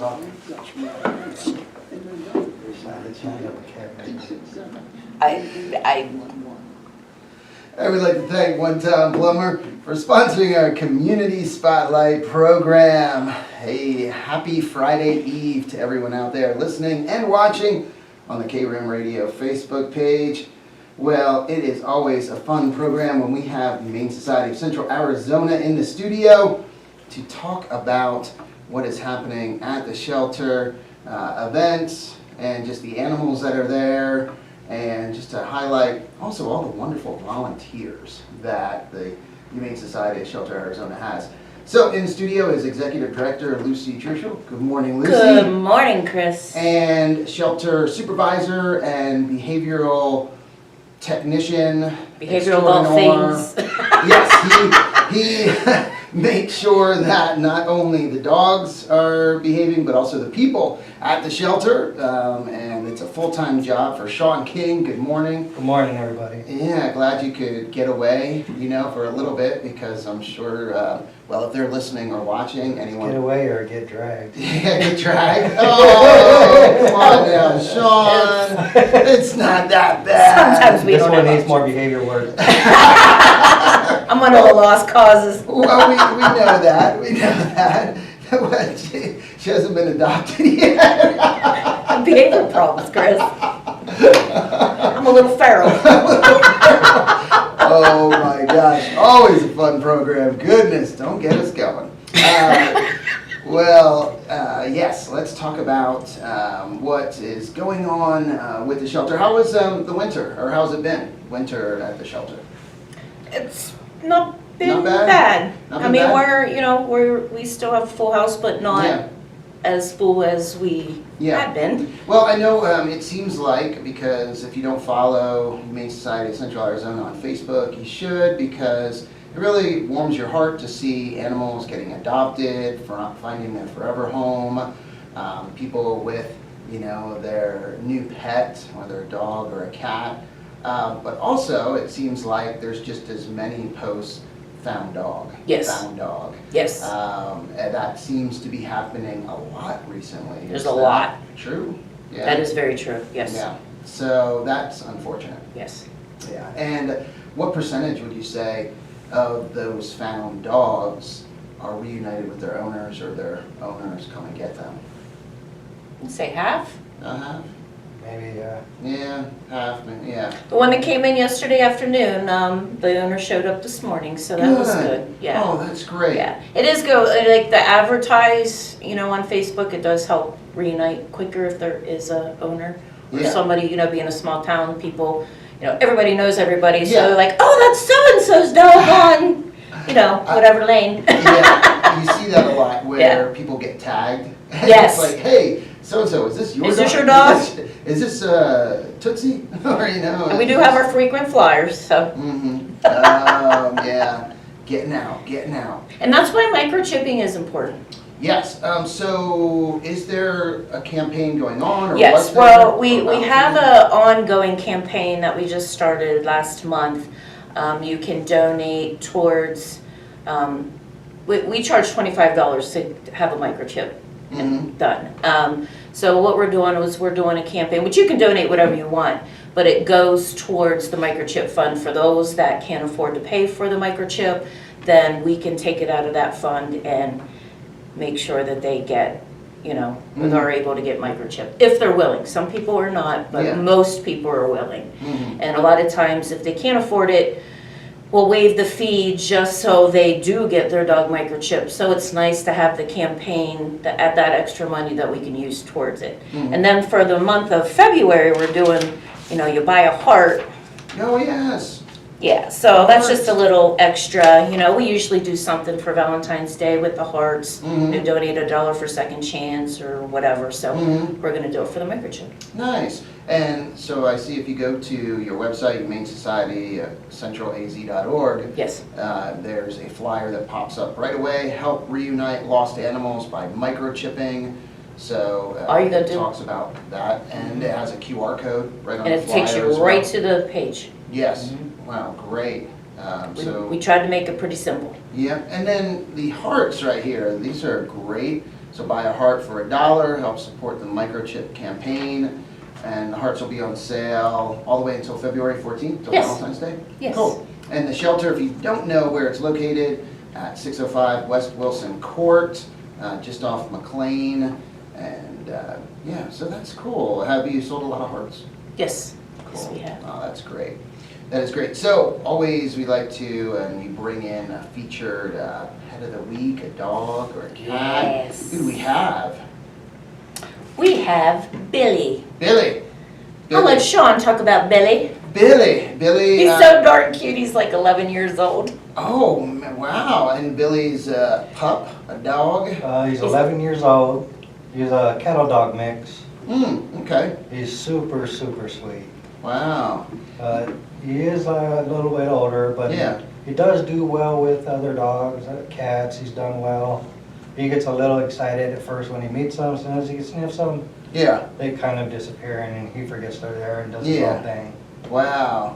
I would like to thank One Town Plumber for sponsoring our Community Spotlight program. Hey, happy Friday Eve to everyone out there listening and watching on the KRIM Radio Facebook page. Well, it is always a fun program when we have the Humane Society of Central Arizona in the studio to talk about what is happening at the shelter, events, and just the animals that are there, and just to highlight also all the wonderful volunteers that the Humane Society of Shelter Arizona has. So in the studio is Executive Director Luci Trushel. Good morning, Luci. Good morning, Chris. And Shelter Supervisor and Behavioral Technician. Behavioral all things. Yes, he makes sure that not only the dogs are behaving, but also the people at the shelter. And it's a full-time job for Sean King. Good morning. Good morning, everybody. Yeah, glad you could get away, for a little bit, because I'm sure, well, if they're listening or watching, anyone... Get away or get dragged. Yeah, get dragged. Oh, come on now, Sean. It's not that bad. Sometimes we This don't one know. needs more behavior work. I'm one of the lost causes. Well, we know that. We know that. But she hasn't been adopted yet. Behavior problems, Chris. I'm a little feral. Oh my gosh, always a fun program. Goodness, don't get us going. Yes, let's talk about what is going on with the shelter. How was the winter, or how's it been, winter at the shelter? It's not been Not bad? bad. Not I been mean, bad? we still have a full house, but not Yeah. as full as we Yeah. had been. Well, I know it seems like, because if you don't follow Humane Society of Central Arizona on Facebook, you should, because it really warms your heart to see animals getting adopted, finding their forever home, people with, their new pet, whether a dog or a cat. But also, it seems like there's just as many posts, found dog. Yes. Found dog. Yes. And that seems to be happening a lot recently. There's Is a that lot. True? Yeah. That is very true. Yes. Yeah. So that's unfortunate. Yes. Yeah. And what percentage would you say of those found dogs are reunited with their owners, or their owners come and get them? I'd say half. Half? Maybe, Yeah, half, yeah. The one that came in yesterday afternoon, the owner showed up this morning, so that was good. Yeah. Oh, that's great. Yeah, it is good. Like the advertise, on Facebook, it does help reunite quicker if there is a owner or Yeah. somebody, being a small town, people, everybody knows everybody, so Yeah. they're like, oh, that's so-and-so's dog on, whatever lane. Yeah, you see that a lot where Yeah. people get tagged. Yes. It's like, hey, so-and-so, is this your dog? Is this your dog? Is this Tootsie? Or, And we do have our frequent flyers, so. Mm-hmm. Yeah. Getting out. And that's why microchipping is important. Yes, so is there a campaign going on, or was Yes, there? well, we have an ongoing campaign that we just started last month. You can donate towards, we charge $25 to have a microchip done. So what we're doing is we're doing a campaign, which you can donate whatever you want, but it goes towards the microchip fund for those that can't afford to pay for the microchip. Then we can take it out of that fund and make sure that they get, are able to get microchip, if they're willing. Some people are not, but Yeah. most people are willing. Mhm. And a lot of times, if they can't afford it, we'll waive the fee just so they do get their dog microchip. So it's nice to have the campaign at that extra money that we can use towards it. And then for the month of February, we're doing, you buy a heart. Oh, yes. Yeah, so that's just a little extra. We usually do something for Valentine's Day with the hearts. You donate $1 for Second Chance or whatever. So we're going to do it for the microchip. Nice. And so I see if you go to your website, Humane Society, centralaz.org, Yes. there's a flyer that pops up right away, help reunite lost animals by microchipping. So All you gotta it do- talks about that, and it has a QR code right on And the it flyer takes you as well. right to the page. Yes. Wow, great. We tried to make it pretty simple. Yeah, and then the hearts right here, these are great. So buy a heart for $1, help support the microchip campaign. And the hearts will be on sale all the way until February 14th, till Yes. Valentine's Day? Yes. Cool. And the shelter, if you don't know where it's located, at 605 West Wilson Court, just off McLean. And yeah, so that's cool. Have you sold a lot of hearts? Yes. Yes, Cool. we have. Oh, that's great. That is great. So always we like to, we bring in a featured pet of the week, a dog or a cat. Yes. Who do we have? We have Billy. Billy. I'll let Sean talk about Billy. Billy. He's so darn cute. He's like 11 years old. Oh, wow. And Billy's a pup, a dog? He's 11 years old. He's a cattle dog mix. Okay. He's super, super sweet. Wow. He is a little bit older, but Yeah. he does do well with other dogs, cats. He's done well. He gets a little excited at first when he meets them. As soon as he sniffs them, Yeah. they kind of disappear, and then he forgets they're there and does his Yeah. own thing. Wow.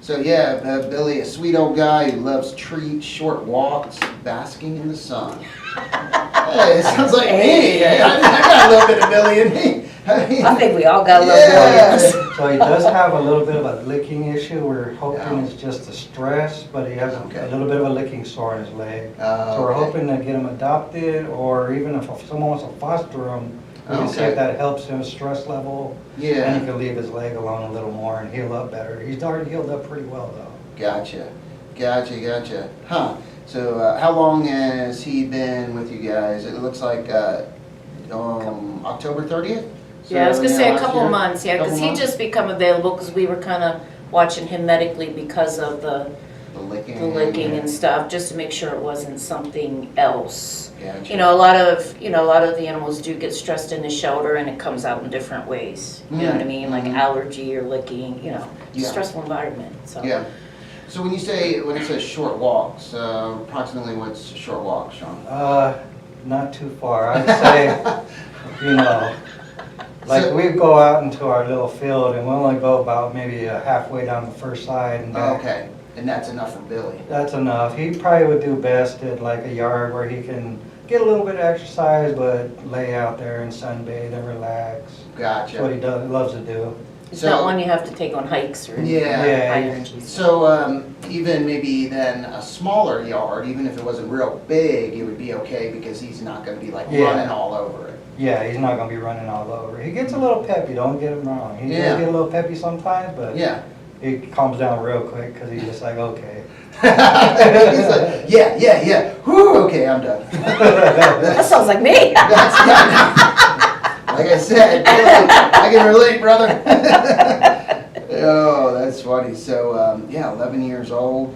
So yeah, Billy, a sweet old guy who loves treats, short walks, basking in the sun. Hey, it sounds like me. I got a little bit of Billy in me. I think we all got a little Yeah. Billy. So he does have a little bit of a licking issue. We're hoping Yeah. it's just the stress, but he has Okay. a little bit of a licking sore in his leg. Oh, So we're okay. hoping to get him adopted, or even if someone wants to foster him, we can see Okay. if that helps his stress level. And Yeah. he can leave his leg alone a little more and heal up better. He's already healed up pretty well though. Gotcha. Huh. So how long has he been with you guys? It looks like October 30th? Yeah, I was gonna say a last couple year? months, yeah, because Couple he months? just become available because we were kind of watching him medically because of The licking. the licking and stuff, just to make sure it wasn't something else. Gotcha. You know, a lot of the animals do get stressed in the shelter and it comes out in different ways. You know what I mean? Like Mhm. allergy or licking, you know, Yeah. stressful environment, so. Yeah. So when it says short walks, approximately what's a short walk, Sean? Not too far. I'd say, you know, like So- we go out into our little field and we only go about maybe halfway down the first side and Oh, back. okay. And that's enough for Billy. That's enough. He probably would do best in like a yard where he can get a little bit of exercise, but lay out there and sunbathe and relax. That's what Gotcha. he does, loves to do. It's So- not one you have to take on hikes or anything. Yeah. High energy. So even maybe then a smaller yard, even if it wasn't real big, it would be okay because he's not going to be like Yeah. running all over it. Yeah, he's not gonna be running all over. He gets a little peppy, don't get him wrong. He Yeah. does get a little peppy sometimes, but Yeah. he calms down real quick because he's just like, okay. He's like, yeah. Whew, okay, I'm done. That sounds like me. Like I said, I can relate, brother. Oh, that's funny. So, yeah, 11 years old.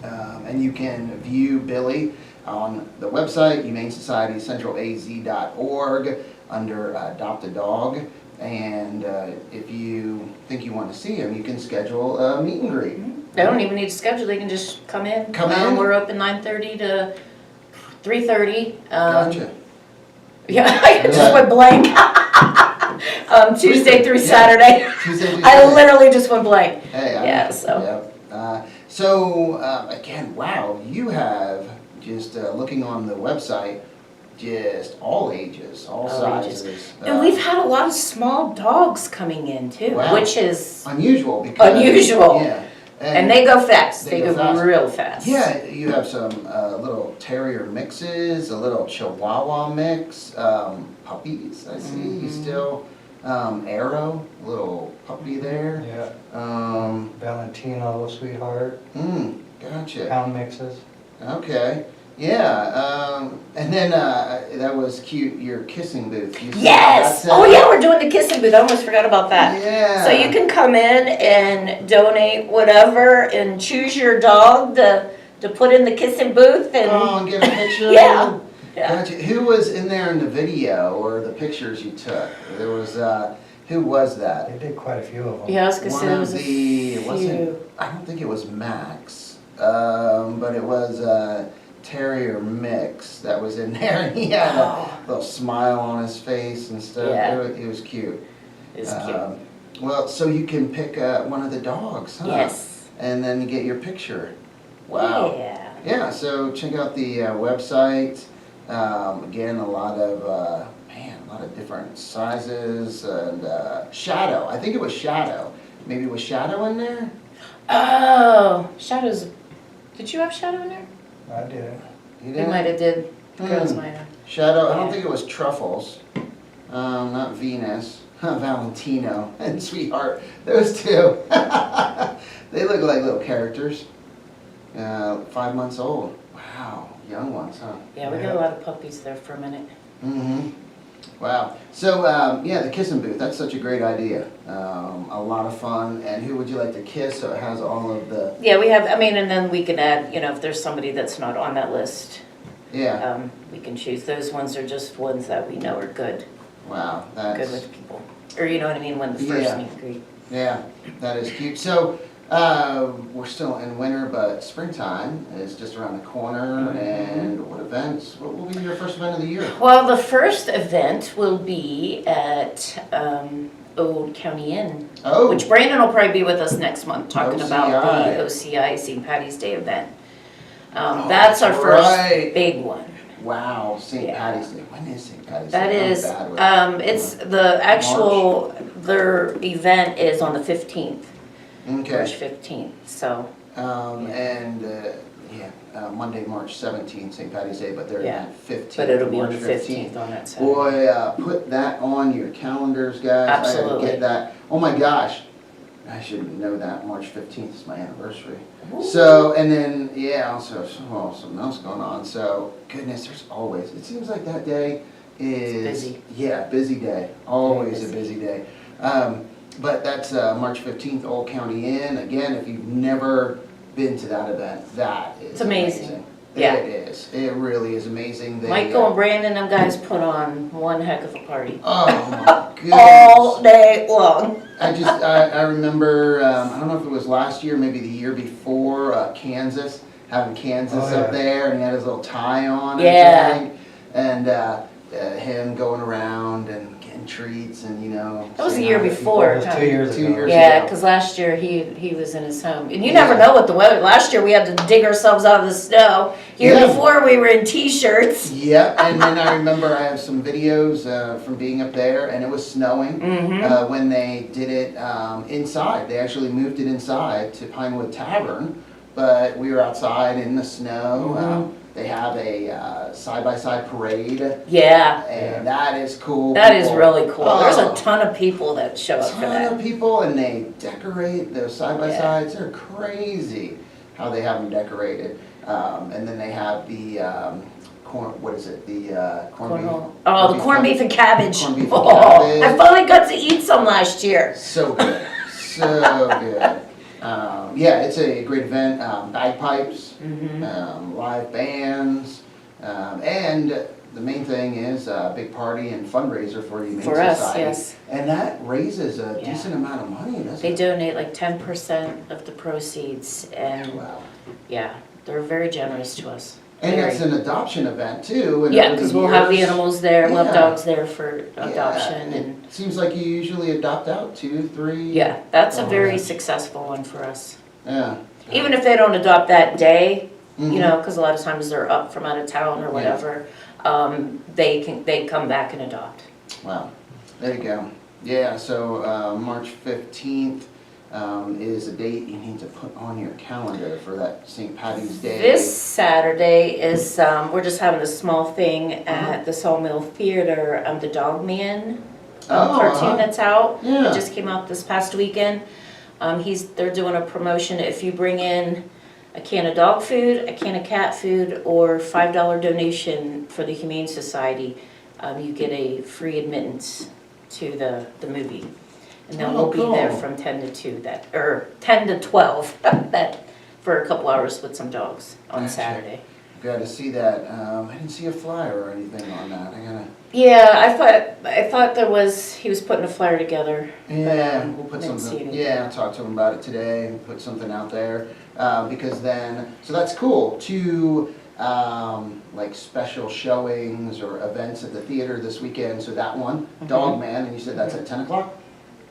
And you can view Billy on the website, humanesocietycentralalz.org, under Adopt a Dog. And if you think you want to see him, you can schedule a meet and greet. They don't even need to schedule, they can just come in. Come in? We're open 9:30 to 3:30. Gotcha. Yeah, I just went blank. Tuesday through Yeah. Saturday. Tuesday through I Saturday. literally just went blank. Hey, Yeah, so. Yeah. Again, wow, you have just looking on the website, just all ages, all All ages. sizes. And we've had a lot of small dogs coming in too, Wow. which is, Unusual because. Unusual. Yeah. and they go fast. They They go go fast. real fast. Yeah, you have some little terrier mixes, a little chihuahua mix, puppies, I see, you still, Arrow, little puppy there. Yeah, Um, Valentino, sweetheart, Gotcha. pound mixes. Okay, yeah, and then that was cute, your kissing booth. You said Yes! that's, Oh yeah, we're doing the kissing booth. I almost forgot about that. Yeah. So you can come in and donate whatever and choose your dog to put in the kissing booth and Oh, and get a picture? Yeah. Yeah. Gotcha. Who was in there in the video or the pictures you took? There was, who was that? They did quite a few of them. Yeah, I was gonna One say there of was a the, it wasn't, few. I don't think it was Max, but it was a terrier mix that was in there. And he had a little smile on his face and stuff. Yeah. It was cute. It's cute. Well, so you can pick one of the dogs, huh? Yes. And then you get your picture. Wow. Yeah. Yeah, so check out the website. Again, a lot of different sizes and Shadow. I think it was Shadow. Maybe was Shadow in there? Oh, Shadows. Did you have Shadow in there? I did. You You might have did. Girls might have. Shadow. I don't Yeah. think it was Truffles. Not Venus. Valentino and Sweetheart. Those two. They look like little characters. 5 months old. Wow, young ones, huh? Yeah, we got a lot of puppies there for a minute. Mm-hmm. Wow. So, yeah, the kissing booth, that's such a great idea. A lot of fun. And who would you like to kiss? So it has all of the, Yeah, we have, I mean, and then we can add, you know, if there's somebody that's not on that list, yeah. we can choose. Those ones are just ones that we know are good Wow, good that's, with people. Or you know what I mean, when the first Yeah. meet and greet. yeah, that is cute. So, we're still in winter, but springtime is just around the corner. And what events? What will be your first event of the year? Well, the first event will be at Old County Inn, Oh, which Brandon will probably be with us next month, talking about OCI. the OCI St. Patty's Day event. That's our first right. big one. Wow, St. Yeah. Patty's Day. When is St. Patty's That Day? I'm is, bad with it's the actual, their event is on the 15th, Okay. March 15th, so, And, Monday, March 17th, St. Patty's Day, but they're Yeah. at 15th. but it'll be on March the 15th on that Saturday. Boy, put that on your calendars, guys. I Absolutely. gotta get that. Oh my gosh. I should know that. March 15th is my anniversary. So, and then, yeah, also, something else going on. So, goodness, there's always, it seems like that day is. busy. Yeah, busy day. Always Very a busy day. But that's March 15th, Old County Inn. Again, if you've never been to that event, that is It's amazing. It Yeah. is. It really is amazing. They, Michael and Brandon, them guys put on one heck of a party. Oh my goodness. All day long. I remember, I don't know if it was last year, maybe the year before, Kansas, having Kansas Oh, yeah. up there, and he had his little tie on. Yeah. And everything, and him going around and getting treats and, you know. That was the saying year hi to before. It was people. 2 years 2 ago. years Yeah, ago. because last year he was in his home. And you Yeah. never know what the weather, last year we had to dig ourselves out of the snow. Year Yeah. before we were in t-shirts. Yep, and then I remember I have some videos from being up there, and it was snowing Mm-hmm. when they did it inside. They actually moved it inside to Pinewood Tavern, but we were outside in the snow. Mhm. They have a side-by-side parade, Yeah, and that is cool. that is People- really cool. There's a Oh, ton of people that show up for ton that. of people, and they decorate those side-by-sides. They're crazy how they have them decorated. And then they have the corn, what is it, the corned beef? Cornhole. Oh, the corned beef and cabbage. Corned beef and Oh, cabbage. I finally got to eat some last year. So good, so good. Yeah, it's a great event. Bagpipes, Mm-hmm. live bands, and the main thing is a big party and fundraiser for Humane For us, Society. yes. And that raises a Yeah. decent amount of money, doesn't They it? donate like 10% of the proceeds, and Wow. yeah, they're very generous to us. And Very. it's an adoption event too. And Yeah, over the because we'll have the years- animals there, we'll have Yeah. dogs there for Yeah, adoption, it and seems like you usually adopt out 2, 3. yeah, that's a Oh, very yeah. successful one for us. Yeah. Even if they don't adopt that day, you Mhm. know, because a lot of times they're up from out of town or whatever, they come back and adopt. Wow, there you go. Yeah, so March 15th is a date you need to put on your calendar for that St. Patty's Day. This Saturday is, we're just having a small thing at the Sawmill Theater, the Dog Man Oh, cartoon that's out. Yeah. It just came out this past weekend. They're doing a promotion. If you bring in a can of dog food, a can of cat food, or $5 donation for the Humane Society, you get a free admittance to the movie. And then Oh, we'll be there cool. from 10 to 2 or 10 to 12 for a couple hours with some dogs on Gotcha. Saturday. Got to see that. I didn't see a flyer or anything on that. I gotta. Yeah, I thought he was putting a flyer together. Yeah, we'll put didn't see something. anything. Yeah, I'll talk to him about it today and put something out there because then. So that's cool. 2 like special showings or events at the theater this weekend. So that one, Dog Man, and you said that's at 10 o'clock.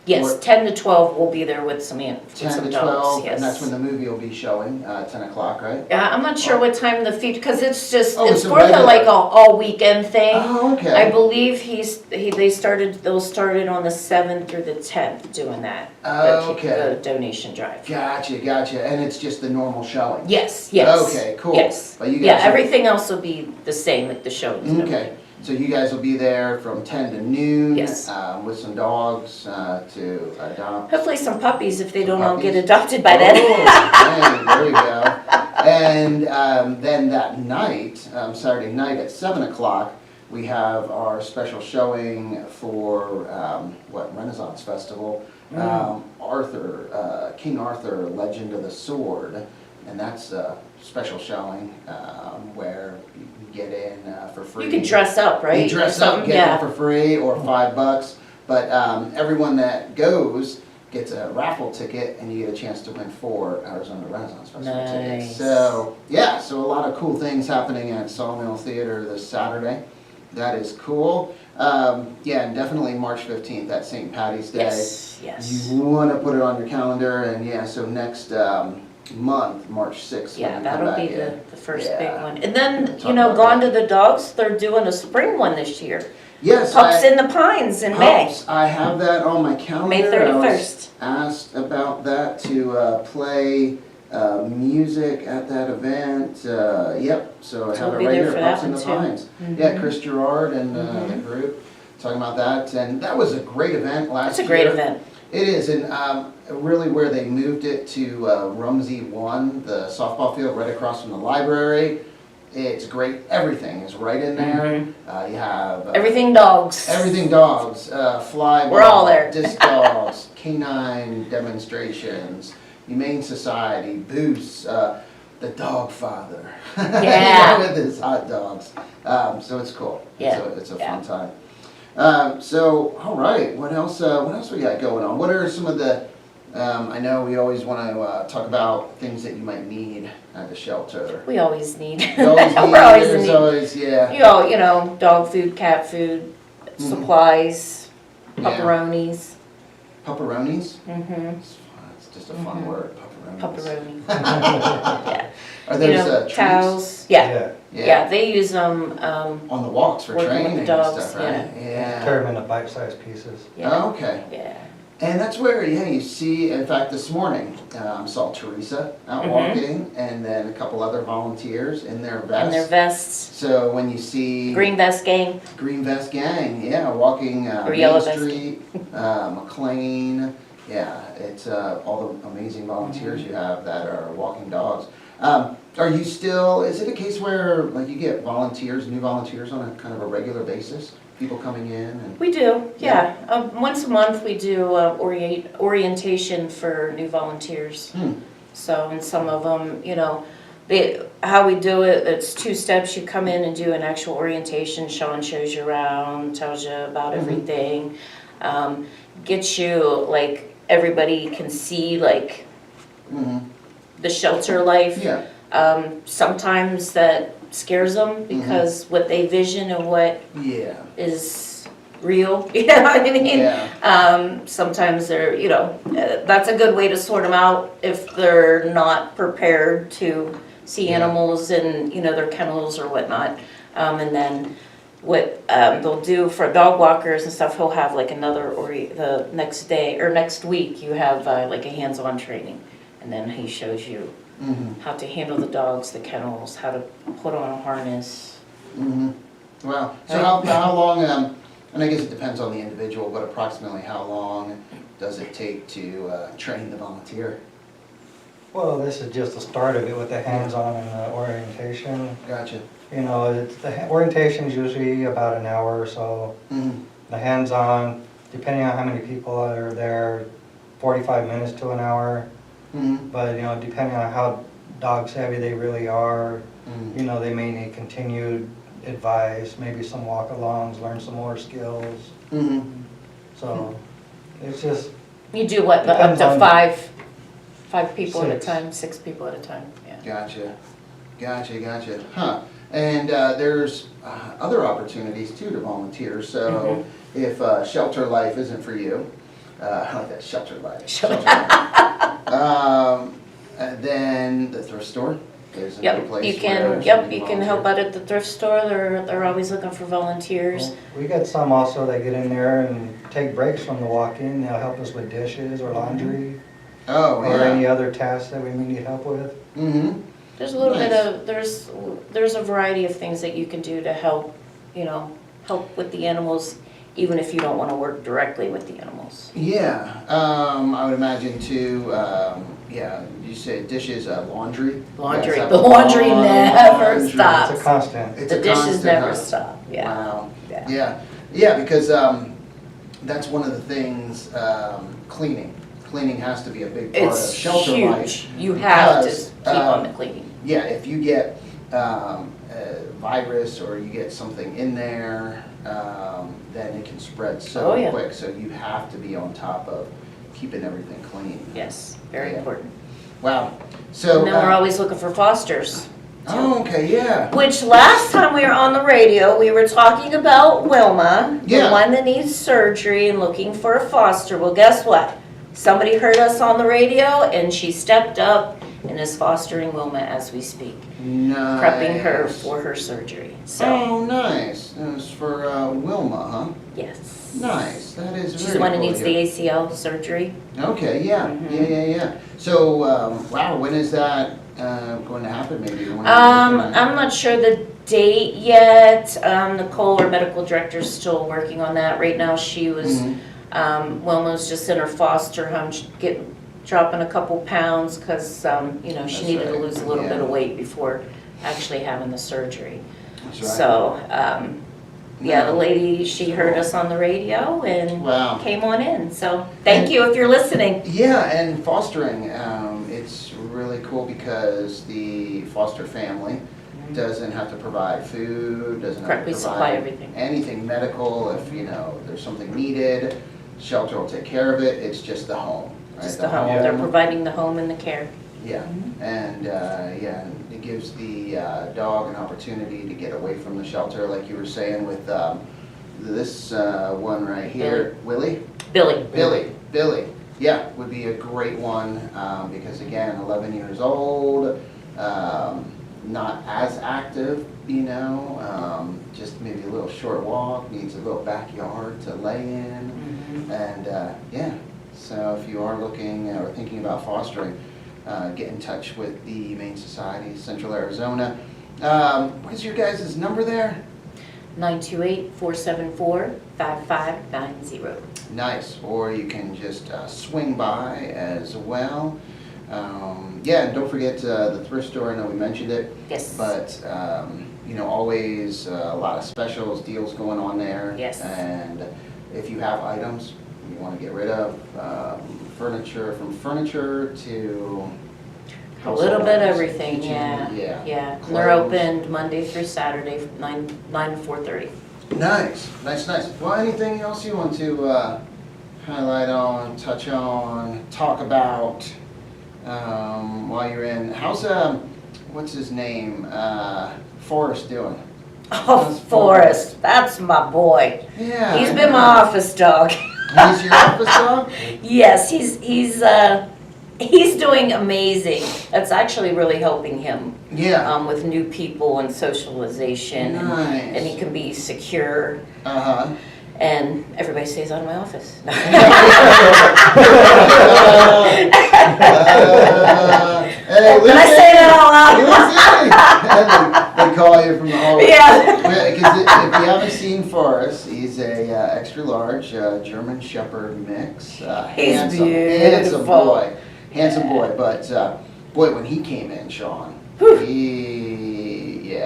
Yes, Or 10 to 12, we'll be there with some 10 some to dogs, 12, yes. and that's when the movie will be showing, 10 o'clock, right? I'm not sure what time the feed, because it's just, Oh, it's it's a for the regular. like all weekend thing. Oh, I okay. believe they'll started on the 7th through the 10th doing that. Okay. The donation drive. Gotcha, and it's just the normal showing? Yes. Okay, cool. Yes. But you Yeah, guys everything else will be the same, like the showings and Okay, everything. so you guys will be there from 10 to noon? Yes. With some dogs to adopt? Hopefully some puppies if they Some don't all get puppies? adopted by then. Oh, there you go. And then that night, Saturday night at 7 o'clock, we have our special showing for, Renaissance Festival. King Arthur, Legend of the Sword. And that's a special showing where you can get in for free. You can dress up, right? You dress up, get in for free, or $5. But everyone that goes gets a raffle ticket, and you get a chance to win 4 Arizona Renaissance Festival tickets. Nice. So yeah, so a lot of cool things happening at Sawmill Theater this Saturday. That is cool. Yeah, and definitely March 15th, that's St. Patty's Day. Yes. You want to put it on your calendar, and yeah, so next month, March 6th. Yeah, when you come that'll back be in. the first Yeah. big one. And then, Talk about Gone that. to the Dogs, they're doing a spring one this year. Yes, Pups in the Pines in May. Pups, I have that on my calendar. May I was 31st. asked about that to play music at that event. Yep, so I So have we'll it be right there here, for Pups that in the one, too. Pines. Mhm. Yeah, Chris Gerard and the group talking about that, and that was a great event last It's a year. great event. It is, and really where they moved it to Rumsey 1, the softball field right across from the library. It's great. Everything is right in there. You have Everything dogs. everything dogs, fly We're all ball, there. disc dogs, canine demonstrations, Humane Society, booths, the dog father. Yeah. With his hot dogs. So it's cool. Yeah. It's a Yeah. fun time. So, all right, what else we got going on? What are some of the, I know we always want to talk about things that you might need at the shelter. We always need. You always need, We're always in there's need. always, yeah. Dog food, cat food, supplies, Yeah. pepperonis. Pepperonis? Mm-hmm. It's just a fun word, pepperonis. Pepperoni. Yeah. Are those treats? Towels. Yeah. Yeah. Yeah, they use them, On the walks for Working with training the and dogs, stuff, right? Yeah. Tear them into bite-sized pieces. yeah. Oh, okay. Yeah. And that's where, you see, in fact, this morning, saw Teresa out Mhm. walking, and then a couple other volunteers in their vests. And their vests, So when you see green vest gang. Green Vest Gang, yeah, walking Or Main yellow vest. Street, McLean, yeah, it's all the amazing volunteers you have that are walking dogs. Are you still, is it a case where like you get volunteers, new volunteers on a kind of a regular basis? People coming in and, We do, yeah. Once a month, we do orientation for new volunteers. So, and some of them, how we do it, it's 2 steps. You come in and do an actual orientation. Sean shows you around, tells you about everything. Gets you, like, everybody can see, like, the shelter life. yeah, Sometimes that scares them because what they vision and what yeah, is real, you know what I mean? yeah, Sometimes they're, that's a good way to sort them out if they're not prepared to see Yeah. animals in, their kennels or whatnot. And then what they'll do for dog walkers and stuff, he'll have like another, the next day, or next week, you have like a hands-on training. And then he shows you how to handle the dogs, the kennels, how to put on a harness. Wow, so how long, and I guess it depends on the individual, but approximately how long does it take to train the volunteer? Well, this is just the start of it with the hands-on and the orientation. Gotcha. The orientation's usually about an hour or so. The hands-on, depending on how many people are there, 45 minutes to an hour. But, depending on how dog savvy they really are, they may need continued advice, maybe some walk-alongs, learn some more skills. So, it's just, You do what, up Depends to on- five people at a 6. time, 6 people at a time, yeah. Gotcha. Huh. And there's other opportunities too to volunteer. So if shelter life isn't for you, I like that, shelter life. Shelter. And then the thrift store. There's another Yep, place you can, where yep, somebody you can can help volunteer. out at the thrift store, they're always looking for volunteers. We get some also that get in there and take breaks from the walk-in. They'll help us with dishes or laundry Oh, or any yeah. other tasks that we may need help with. Mm-hmm. There's a little bit Nice. of, there's a variety of things that you can do to help, help with the animals, even if you don't want to work directly with the animals. Yeah, I would imagine too, yeah, you say dishes, laundry? Laundry, Yes, the laundry laundry. never stops. It's a constant. It's The a dishes constant, never huh? stop, yeah. Wow. Yeah. Yeah, because that's one of the things, cleaning. Cleaning has to be a big part of It's shelter life. huge, you have to because, keep on the cleaning. Yeah, if you get a virus or you get something in there, then it can spread Oh, so yeah. quick. So you have to be on top of keeping everything clean. Yes, very Yeah. important. Wow. So. And then we're always looking for fosters. Oh, okay, yeah. Which last time we were on the radio, we were talking about Wilma, the Yeah. one that needs surgery and looking for a foster. Well, guess what? Somebody heard us on the radio and she stepped up and is fostering Wilma as we speak, Nice. prepping her for her surgery. So, Oh, nice. That was for Wilma, huh? yes. Nice. That is very She's the one who cool needs to the hear. ACL surgery. Okay, yeah, Mhm. yeah. So, wow, when is that going to happen? Maybe. When I'm not sure the date yet. Nicole, our medical director, is still working on that. Right now, she was, Mhm. Wilma was just in her foster home, dropping a couple pounds because, she That's needed to right, lose a little yeah. bit of weight before actually having the surgery. That's right. So, yeah, the No. lady, she heard us on the radio and Wow. came on in. So, thank you if you're listening. Yeah, and fostering, it's really cool because the foster family doesn't have to provide food, doesn't have Correct, to we supply provide everything. anything medical. If, there's something needed, shelter will take care of it. It's just the home, right? Just the home. They're providing the home and the care. Yeah, and, yeah, and it gives the dog an opportunity to get away from the shelter, like you were saying with this one right here. Willie? Billy. Billy, yeah, would be a great one, because again, 11 years old, not as active, just maybe a little short walk, needs a little backyard to lay in, and, yeah, so if you are looking or thinking about fostering, get in touch with the Humane Society, Central Arizona. What is your guys' number there? 928-474-5590. Nice, or you can just swing by as well. Yeah, and don't forget the thrift store, I know we mentioned it, Yes. but, always a lot of specials, deals going on there. Yes. And if you have items you want to get rid of, furniture, from furniture to A little bit household everything, kitchen, yeah. Yeah. Yeah, and they're Clothes. opened Monday through Saturday, 9 to 4:30. Nice. Well, anything else you want to highlight on, touch on, talk about while you're in? How's what's his name? Forrest doing? Oh, How's Forrest, that's my boy. Yeah. He's I been my know. office dog. He's your office dog? Yes, he's doing amazing. That's actually really helping him Yeah. with new people and socialization. And he Nice. can be secure, Uh-huh. and everybody stays out of my office. Hey, Did I say that out loud? They call you from the hallway. Yeah. Because if you haven't seen Forrest, he's a extra large German Shepherd mix. He's Handsome beautiful. boy. Handsome boy. But boy, when he came in, Sean, he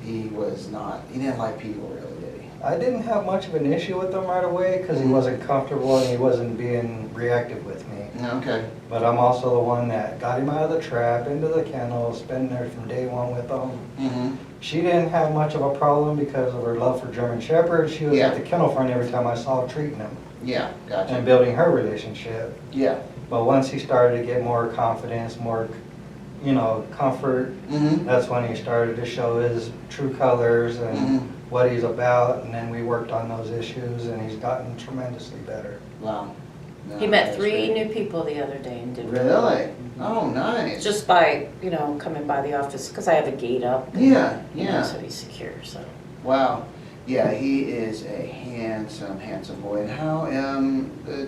didn't like people really, did he? I didn't have much of an issue with him right away because he wasn't comfortable and he wasn't being reactive with me. Okay. But I'm also the one that got him out of the trap, into the kennel, been there from day one with him. Mm-hmm. She didn't have much of a problem because of her love for German Shepherds. She was Yeah. at the kennel front every time I saw her treating him Yeah, gotcha. and building her relationship. Yeah. But once he started to get more confidence, more, comfort, Mm-hmm. that's when he started to show his true colors and Mhm. what he's about. And then we worked on those issues and he's gotten tremendously better. Wow. He met 3 new people the other day and did really well. Really? Oh, nice. Just by, coming by the office, because I have a gate up. Yeah, yeah. So he's secure, so. Wow. Yeah, he is a handsome, handsome boy. And how,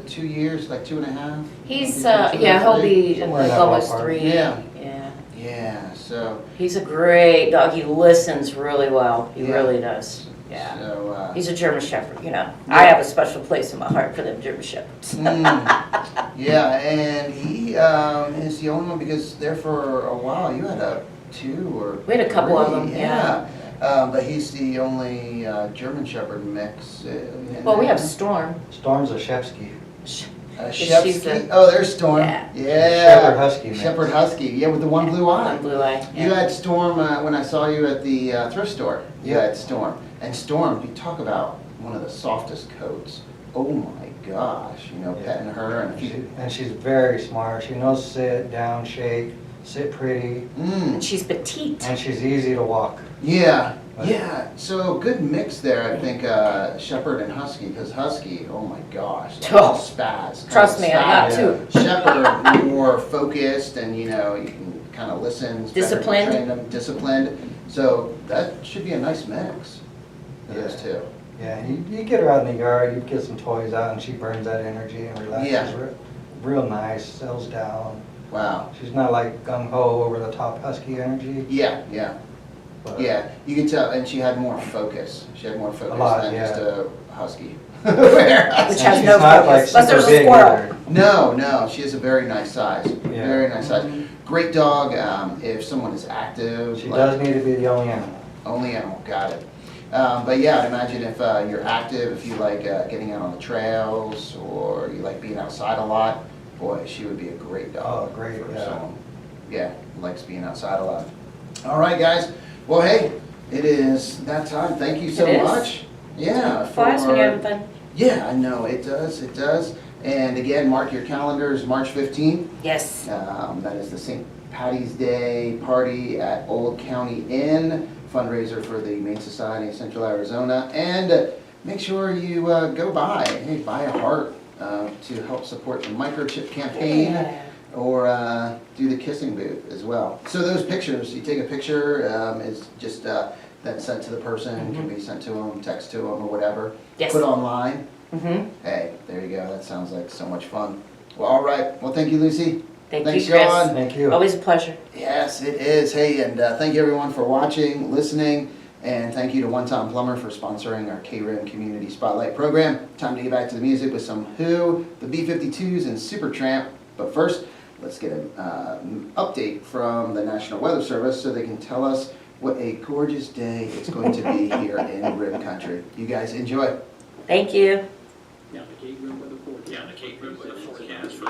2 years, like 2.5? He's, Maybe he'll be Somewhere in like that almost ballpark. 3. Yeah. Yeah. Yeah, so, He's a great dog. He listens really well. He Yeah. really does. Yeah. so, He's a German Shepherd, I have a special place in my heart for them German Shepherds. yeah, and he is the only one because there for a while you had 2 or We had a couple of 3, them, yeah. But he's the only German Shepherd mix. Well, we have Storm. Storm's a Shepsky. She's Shepsky. the- Oh, there's Storm. Yeah. Shepherd Husky mix. Shepherd Husky. Yeah, with the one blue eye. One blue eye. You Yeah. had Storm when I saw you at the thrift store. You Yeah. had Storm. And Storm, you talk about one of the softest coats. Oh my gosh, petting her and And she's very smart. She knows sit, down, shake, sit pretty, And she's petite. and she's easy to walk. Yeah, Right. yeah. So good mix there, I think, Shepherd and Husky, because Husky, oh my gosh, like Oh. spaz. Trust me, I got Yeah. 2. Shepherd more focused, and you can kind of listen. Disciplined. Train them, disciplined. So that should be a nice mix. Those Yeah. 2. Yeah, you get her out in the yard, you get some toys out, and she burns that energy and relaxes. Yeah. Real nice, settles down. Wow. She's not like gung-ho, over-the-top husky energy. Yeah, yeah. But Yeah, you could tell, and she had more focus. She had more focus lot, than yeah. just a husky. Whereas- Which and has she's no not like focus, unless super there's a big squirrel. either. No, she is a very nice size. Yeah. Very nice size. Great dog. If someone is active, She like, does need to be the only animal. only animal. Got it. But yeah, I'd imagine if you're active, if you like getting out on the trails or you like being outside a lot, boy, she would be a great dog. Oh, great, for yeah. someone. Yeah, likes being outside a lot. All right, guys. Well, hey, it is that time. Thank you so It is. much. Yeah. Flies when you're having fun. Yeah, I know, it does, it does. And again, mark your calendars, March 15th. Yes. That is the St. Patty's Day party at Old County Inn, fundraiser for the Humane Society of Central Arizona. And make sure you go buy a heart to help support the microchip campaign. Yeah. Or do the kissing booth as well. So those pictures, you take a picture, it's just then sent to the person, can be sent to them, text to them, or whatever. Yes. Put online. Mm-hmm. Hey, there you go. That sounds like so much fun. Well, all right. Well, thank you, Lucy. Thank Thanks, you, Chris. John. Thank you. Always a pleasure. Yes, it is. Hey, and thank you everyone for watching, listening, and thank you to One Time Plumber for sponsoring our KRIM Community Spotlight program. Time to get back to the music with some Who, the B-52s, and Supertramp. But first, let's get an update from the National Weather Service so they can tell us what a gorgeous day it's going to be here in Rib Country. You guys enjoy. Thank you. Now the KRIM weather forecast for